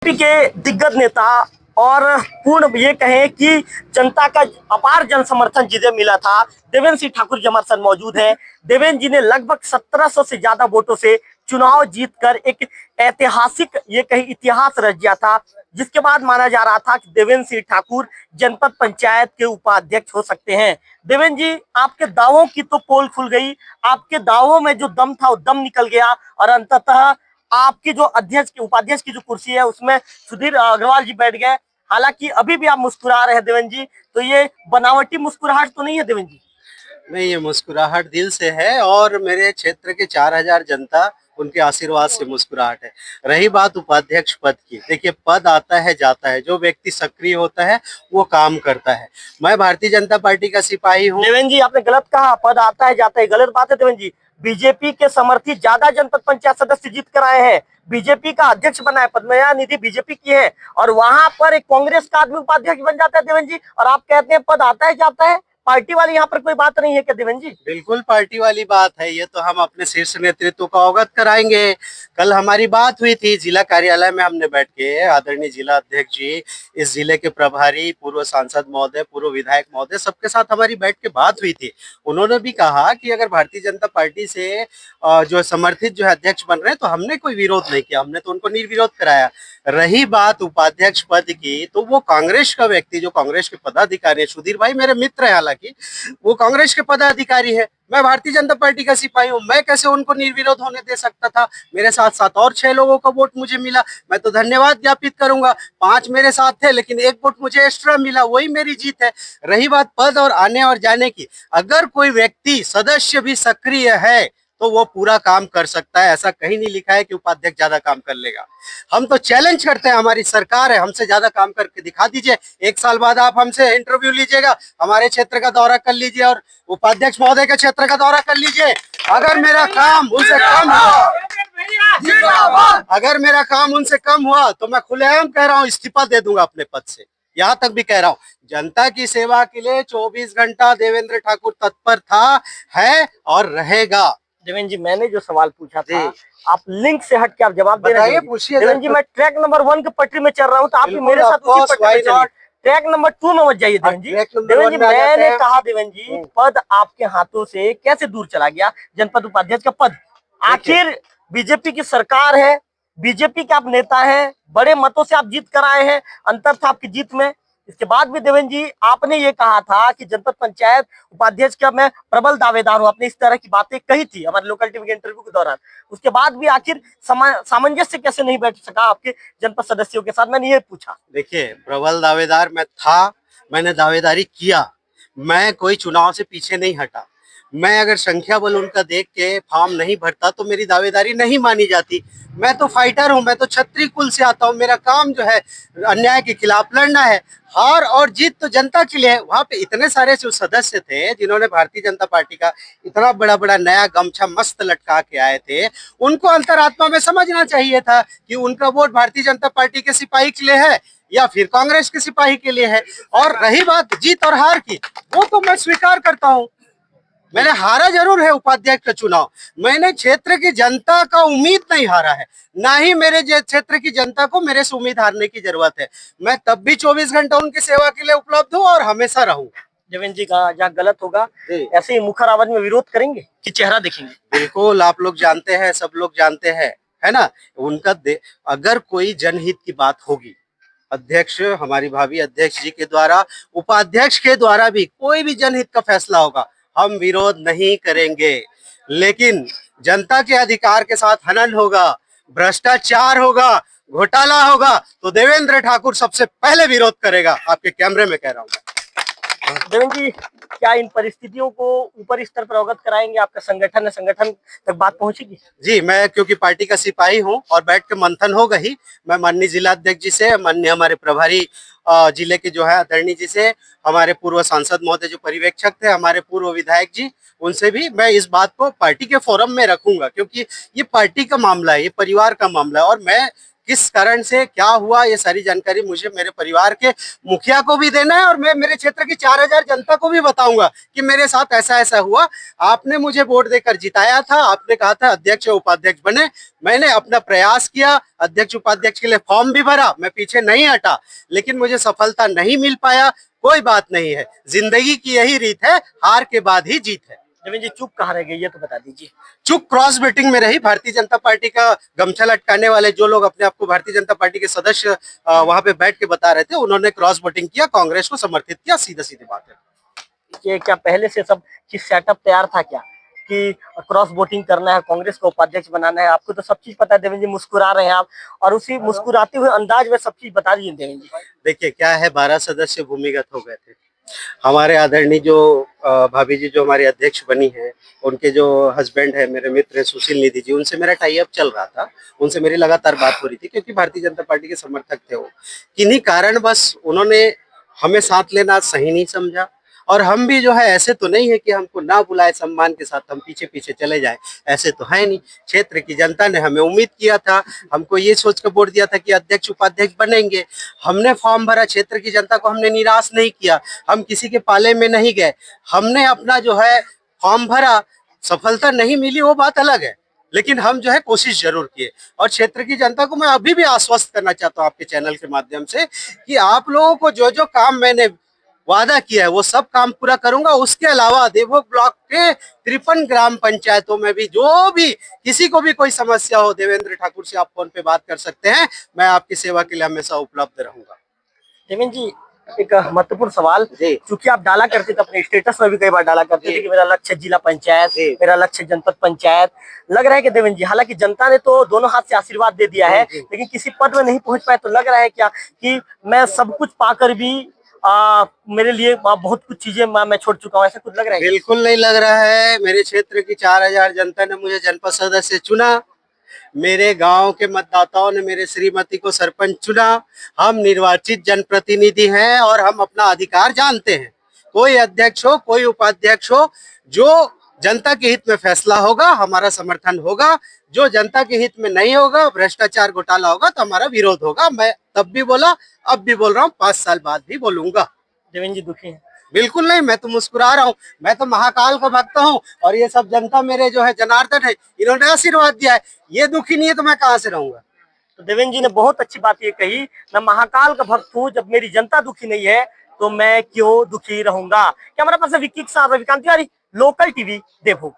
BJP के दिग्गज नेता और पूर्ण ये कहें कि जनता का अपार जन समर्थन जिन्हें मिला था, देवेंद्र सिंह ठाकुर जी हमारे साथ मौजूद हैं। देवेंद्र जी ने लगभग 1700 से ज्यादा वोटों से चुनाव जीतकर एक ऐतिहासिक ये कहीं इतिहास रच दिया था, जिसके बाद माना जा रहा था कि देवेंद्र सिंह ठाकुर जनपद पंचायत के उपाध्यक्ष हो सकते हैं। देवेंद्र जी, आपके दावों की तो पोल खुल गई, आपके दावों में जो दम था वो दम निकल गया और अंततः आपकी जो अध्यक्ष की उपाध्यक्ष की जो कुर्सी है उसमें सुधीर अग्रवाल जी बैठ गए। हालांकि अभी भी आप मुस्कुरा रहे हैं देवेंद्र जी, तो ये बनावटी मुस्कुराहट तो नहीं है देवेंद्र जी? नहीं, ये मुस्कुराहट दिल से है और मेरे क्षेत्र के 4000 जनता उनके आशीर्वाद से मुस्कुराहट है। रही बात उपाध्यक्ष पद की, देखिए पद आता है जाता है, जो व्यक्ति सक्रिय होता है वो काम करता है। मैं भारतीय जनता पार्टी का सिपाही हूँ। देवेंद्र जी, आपने गलत कहा, पद आता है जाता है, गलत बात है देवेंद्र जी। बीजेपी के समर्थित ज्यादा जनपद पंचायत सदस्य जीत कर आए हैं, बीजेपी का अध्यक्ष बना है, पद्मया निधि बीजेपी की है, और वहां पर एक कांग्रेस का आदमी उपाध्यक्ष बन जाता है देवेंद्र जी, और आप कहते हैं पद आता है जाता है। पार्टी वाली यहाँ पर कोई बात नहीं है क्या देवेंद्र जी? बिल्कुल पार्टी वाली बात है, ये तो हम अपने शीर्ष नेतृत्व को अवगत कराएंगे। कल हमारी बात हुई थी जिला कार्यालय में, हमने बैठ के आदरणीय जिला अध्यक्ष जी, इस जिले के प्रभारी, पूर्व सांसद महोदय, पूर्व विधायक महोदय, सबके साथ हमारी बैठ के बात हुई थी। उन्होंने भी कहा कि अगर भारतीय जनता पार्टी से जो समर्थित जो है अध्यक्ष बन रहे हैं तो हमने कोई विरोध नहीं किया, हमने तो उनको निर्विरोध कराया। रही बात उपाध्यक्ष पद की, तो वो कांग्रेस का व्यक्ति, जो कांग्रेस के पदाधिकारी है, सुधीर भाई मेरे मित्र है, हालांकि वो कांग्रेस के पदाधिकारी है, मैं भारतीय जनता पार्टी का सिपाही हूँ, मैं कैसे उनको निर्विरोध होने दे सकता था? मेरे साथ साथ और 6 लोगों का वोट मुझे मिला, मैं तो धन्यवाद ज्ञापित करूंगा। 5 मेरे साथ थे लेकिन 1 वोट मुझे एक्स्ट्रा मिला, वही मेरी जीत है। रही बात पद और आने और जाने की, अगर कोई व्यक्ति सदस्य भी सक्रिय है तो वो पूरा काम कर सकता है। ऐसा कहीं नहीं लिखा है कि उपाध्यक्ष ज्यादा काम कर लेगा। हम तो चैलेंज करते हैं, हमारी सरकार है, हमसे ज्यादा काम करके दिखा दीजिए। 1 साल बाद आप हमसे इंटरव्यू लीजिएगा, हमारे क्षेत्र का दौरा कर लीजिए और उपाध्यक्ष महोदय के क्षेत्र का दौरा कर लीजिए। अगर मेरा काम उनसे कम हुआ, अगर मेरा काम उनसे कम हुआ तो मैं खुलेआम कह रहा हूँ इस्तीफा दे दूंगा अपने पद से। यहाँ तक भी कह रहा हूँ, जनता की सेवा के लिए 24 घंटा देवेंद्र ठाकुर तत्पर था, है और रहेगा। देवेंद्र जी, मैंने जो सवाल पूछा था, आप लिंक से हट के आप जवाब दे रहे हैं। पूछिए देवेंद्र जी, मैं ट्रैक नंबर 1 के पटरी में चल रहा हूँ, तो आप भी मेरे साथ उसी पटरी में चलिए। ट्रैक नंबर 2 में मत जाइए देवेंद्र जी। देवेंद्र जी, मैंने कहा देवेंद्र जी, पद आपके हाथों से कैसे दूर चला गया, जनपद उपाध्यक्ष का पद? आखिर बीजेपी की सरकार है, बीजेपी के आप नेता हैं, बड़े मतों से आप जीत कर आए हैं, अंतर था आपकी जीत में। इसके बाद भी देवेंद्र जी, आपने ये कहा था कि जनपद पंचायत उपाध्यक्ष का मैं प्रबल दावेदार हूं, आपने इस तरह की बातें कही थी हमारे लोकल टीवी के इंटरव्यू के दौरान। उसके बाद भी आखिर सामंजस्य कैसे नहीं बैठ सका आपके जनपद सदस्यों के साथ, मैंने ये पूछा। देखिए, प्रबल दावेदार मैं था, मैंने दावेदारी किया, मैं कोई चुनाव से पीछे नहीं हटा। मैं अगर संख्या बल उनका देख के फॉर्म नहीं भरता तो मेरी दावेदारी नहीं मानी जाती। मैं तो फाइटर हूं, मैं तो क्षत्रिय कुल से आता हूं, मेरा काम जो है अन्याय के खिलाफ लड़ना है। हार और जीत तो जनता के लिए है। वहां पे इतने सारे जो सदस्य थे जिन्होंने भारतीय जनता पार्टी का इतना बड़ा बड़ा नया गमछा मस्त लटका के आए थे, उनको अंतरात्मा में समझना चाहिए था कि उनका वोट भारतीय जनता पार्टी के सिपाही के लिए है या फिर कांग्रेस के सिपाही के लिए है। और रही बात जीत और हार की, वो तो मैं स्वीकार करता हूँ, मैंने हारा जरूर है उपाध्यक्ष का चुनाव, मैंने क्षेत्र की जनता का उम्मीद नहीं हारा है, ना ही मेरे क्षेत्र की जनता को मेरे से उम्मीद हारने की जरूरत है। मैं तब भी 24 घंटा उनकी सेवा के लिए उपलब्ध हूँ और हमेशा रहूँ। देवेंद्र जी का जहाँ गलत होगा ऐसे ही मुखर आवाज में विरोध करेंगे कि चेहरा देखेंगे? बिल्कुल, आप लोग जानते हैं, सब लोग जानते हैं, है ना, उनका अगर कोई जनहित की बात होगी, अध्यक्ष हमारी भावी अध्यक्ष जी के द्वारा, उपाध्यक्ष के द्वारा भी कोई भी जनहित का फैसला होगा, हम विरोध नहीं करेंगे। लेकिन जनता के अधिकार के साथ हनन होगा, भ्रष्टाचार होगा, घोटाला होगा तो देवेंद्र ठाकुर सबसे पहले विरोध करेगा। आपके कैमरे में कह रहा हूँ। देवेंद्र जी, क्या इन परिस्थितियों को ऊपर स्तर पर अवगत कराएंगे? आपका संगठन है, संगठन तक बात पहुंचेगी? जी, मैं क्योंकि पार्टी का सिपाही हूं और बैठ के मंथन होगा ही। मैं माननीय जिला अध्यक्ष जी से, माननीय हमारे प्रभारी जिले के जो है आदरणीय जी से, हमारे पूर्व सांसद महोदय जो पर्यवेक्षक थे, हमारे पूर्व विधायक जी, उनसे भी मैं इस बात को पार्टी के फोरम में रखूंगा, क्योंकि ये पार्टी का मामला है, ये परिवार का मामला है। और मैं किस कारण से क्या हुआ, ये सारी जानकारी मुझे मेरे परिवार के मुखिया को भी देना है और मैं मेरे क्षेत्र की 4000 जनता को भी बताऊंगा कि मेरे साथ ऐसा ऐसा हुआ। आपने मुझे वोट देकर जिताया था, आपने कहा था अध्यक्ष और उपाध्यक्ष बने, मैंने अपना प्रयास किया, अध्यक्ष उपाध्यक्ष के लिए फॉर्म भी भरा, मैं पीछे नहीं हटा, लेकिन मुझे सफलता नहीं मिल पाया। कोई बात नहीं है, जिंदगी की यही रीत है, हार के बाद ही जीत है। देवेंद्र जी चुप कहाँ रह गई ये तो बता दीजिए। चुप क्रॉस वोटिंग में रही। भारतीय जनता पार्टी का गमछा लटकाने वाले जो लोग अपने आप को भारतीय जनता पार्टी के सदस्य वहां पे बैठ के बता रहे थे, उन्होंने क्रॉस वोटिंग किया, कांग्रेस को समर्थित किया, सीधा सीधी बात है। ये क्या पहले से सब चीज सेटअप तैयार था क्या कि क्रॉस वोटिंग करना है, कांग्रेस को उपाध्यक्ष बनाना है? आपको तो सब चीज पता है देवेंद्र जी, मुस्कुरा रहे हैं आप, और उसी मुस्कुराते हुए अंदाज में सब चीज बता दीजिए देवेंद्र जी। देखिए क्या है, 12 सदस्य भूमिगत हो गए थे। हमारे आदरणीय जो भाभी जी जो हमारी अध्यक्ष बनी है, उनके जो हस्बैंड है, मेरे मित्र है सुशील निधि जी, उनसे मेरा टाई अप चल रहा था, उनसे मेरी लगातार बात हो रही थी, क्योंकि भारतीय जनता पार्टी के समर्थक थे वो। किन्हीं कारण बस उन्होंने हमें साथ लेना सही नहीं समझा, और हम भी जो है ऐसे तो नहीं है कि हमको ना बुलाए सम्मान के साथ हम पीछे पीछे चले जाए, ऐसे तो है नहीं। क्षेत्र की जनता ने हमें उम्मीद किया था, हमको ये सोच कर वोट दिया था कि अध्यक्ष उपाध्यक्ष बनेंगे। हमने फॉर्म भरा, क्षेत्र की जनता को हमने निराश नहीं किया, हम किसी के पाले में नहीं गए, हमने अपना जो है फॉर्म भरा। सफलता नहीं मिली वो बात अलग है, लेकिन हम जो है कोशिश जरूर किए। और क्षेत्र की जनता को मैं अभी भी आश्वस्त करना चाहता हूँ आपके चैनल के माध्यम से कि आप लोगों को जो जो काम मैंने वादा किया है वो सब काम पूरा करूंगा। उसके अलावा देवभोग ब्लॉक के 53 ग्राम पंचायतों में भी जो भी किसी को भी कोई समस्या हो, देवेंद्र ठाकुर से आप फोन पे बात कर सकते हैं, मैं आपकी सेवा के लिए हमेशा उपलब्ध रहूंगा। देवेंद्र जी एक महत्वपूर्ण सवाल, क्योंकि आप डाला करते थे अपने स्टेटस में भी कई बार डाला करते थे कि मेरा लक्ष्य जिला पंचायत, मेरा लक्ष्य जनपद पंचायत। लग रहा है कि देवेंद्र जी, हालांकि जनता ने तो दोनों हाथ से आशीर्वाद दे दिया है, लेकिन किसी पद में नहीं पहुंच पाए, तो लग रहा है क्या कि मैं सब कुछ पाकर भी मेरे लिए बहुत कुछ चीजें मैं छोड़ चुका हूँ, ऐसा कुछ लग रहा है? बिल्कुल नहीं लग रहा है। मेरे क्षेत्र की 4000 जनता ने मुझे जनपद सदस्य चुना, मेरे गांव के मतदाताओं ने मेरे श्रीमती को सरपंच चुना। हम निर्वाचित जनप्रतिनिधि हैं और हम अपना अधिकार जानते हैं। कोई अध्यक्ष हो, कोई उपाध्यक्ष हो, जो जनता के हित में फैसला होगा हमारा समर्थन होगा, जो जनता के हित में नहीं होगा, भ्रष्टाचार घोटाला होगा, तो हमारा विरोध होगा। मैं तब भी बोला, अब भी बोल रहा हूँ, 5 साल बाद भी बोलूंगा। देवेंद्र जी दुखी हैं? बिल्कुल नहीं, मैं तो मुस्कुरा रहा हूँ। मैं तो महाकाल का भक्त हूँ और ये सब जनता मेरे जो है जनार्दन है, इन्होंने आशीर्वाद दिया है। ये दुखी नहीं है तो मैं कहाँ से रहूंगा? तो देवेंद्र जी ने बहुत अच्छी बात ये कही, मैं महाकाल का भक्त हूँ, जब मेरी जनता दुखी नहीं है तो मैं क्यों दुखी रहूंगा। कैमरा पर्सन विक्की के साथ रविकांत तिवारी, लोकल टीवी देवभोग।